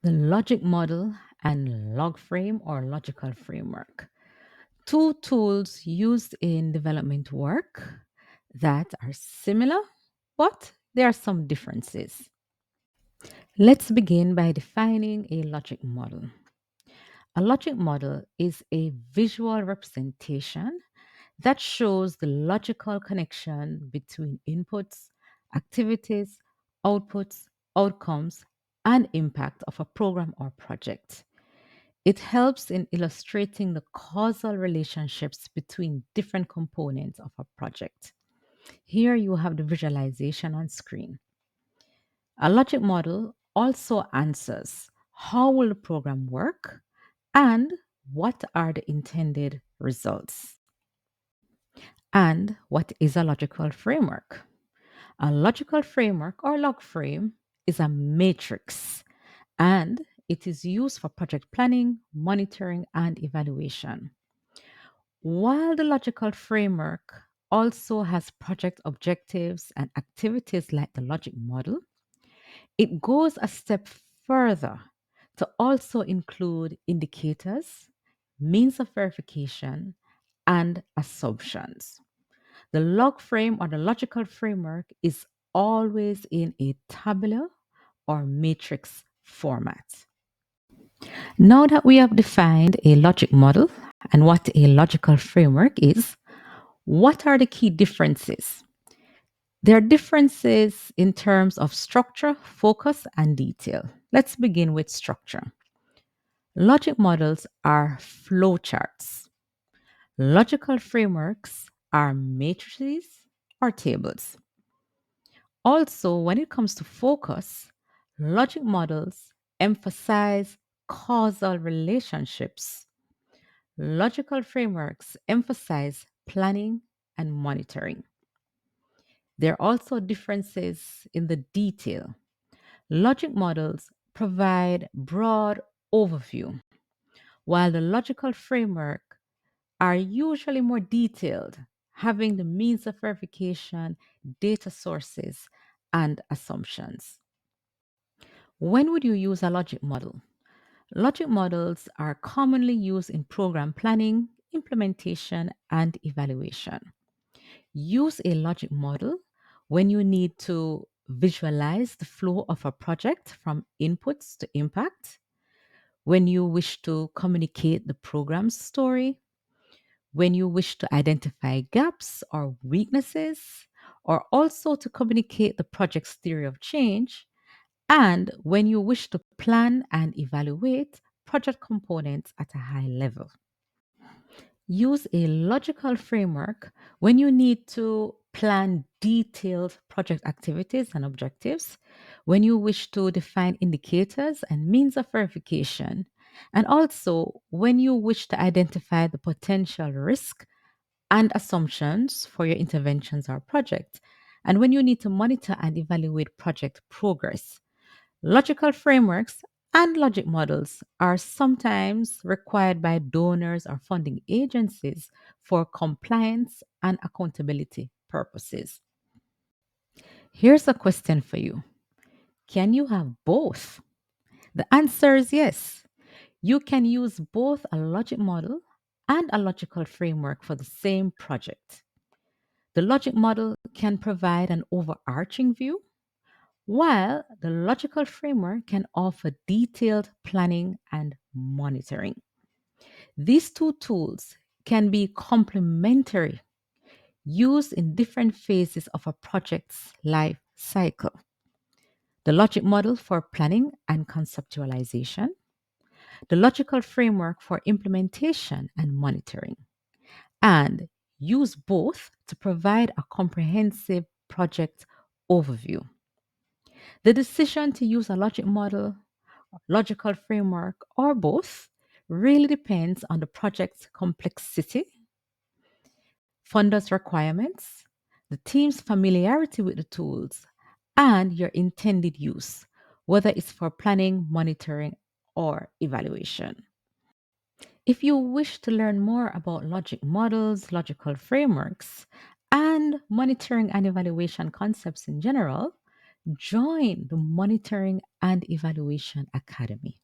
The logic model and Logframe or logical framework. Two tools used in development work that are similar, but there are some differences. Let's begin by defining a logic model. A logic model is a visual representation that shows the logical connection between inputs, activities, outputs, outcomes, and impact of a program or project. It helps in illustrating the causal relationships between different components of a project. Here you have the visualization on screen. A logic model also answers how will the program work and what are the intended results. And what is a logical framework? A logical framework or log frame is a matrix and it is used for project planning, monitoring, and evaluation. While the logical framework also has project objectives and activities like the logic model, it goes a step further to also include indicators, means of verification, and assumptions. The log frame or the logical framework is always in a tabular or matrix format. Now that we have defined a logic model and what a logical framework is, what are the key differences? There are differences in terms of structure, focus, and detail. Let's begin with structure. Logic models are flowcharts. Logical frameworks are matrices or tables. Also, when it comes to focus, logic models emphasize causal relationships. Logical frameworks emphasize planning and monitoring. There are also differences in the detail. Logic models provide broad overview, while the logical framework are usually more detailed, having the means of verification, data sources, and assumptions. When would you use a logic model? Logic models are commonly used in program planning, implementation, and evaluation. Use a logic model when you need to visualize the flow of a project from inputs to impact, when you wish to communicate the program's story, when you wish to identify gaps or weaknesses, or also to communicate the project's theory of change, and when you wish to plan and evaluate project components at a high level. Use a logical framework when you need to plan detailed project activities and objectives, when you wish to define indicators and means of verification, and also when you wish to identify the potential risk and assumptions for your interventions or project, and when you need to monitor and evaluate project progress. Logical frameworks and logic models are sometimes required by donors or funding agencies for compliance and accountability purposes. Here's a question for you. Can you have both? The answer is yes. You can use both a logic model and a logical framework for the same project. The logic model can provide an overarching view, while the logical framework can offer detailed planning and monitoring. These two tools can be complementary, used in different phases of a project's life cycle. The logic model for planning and conceptualization, the logical framework for implementation and monitoring, and use both to provide a comprehensive project overview. The decision to use a logic model, logical framework, or both really depends on the project's complexity, funders' requirements, the team's familiarity with the tools, and your intended use, whether it's for planning, monitoring, or evaluation. If you wish to learn more about logic models, logical frameworks, and monitoring and evaluation concepts in general, join the Monitoring and Evaluation Academy.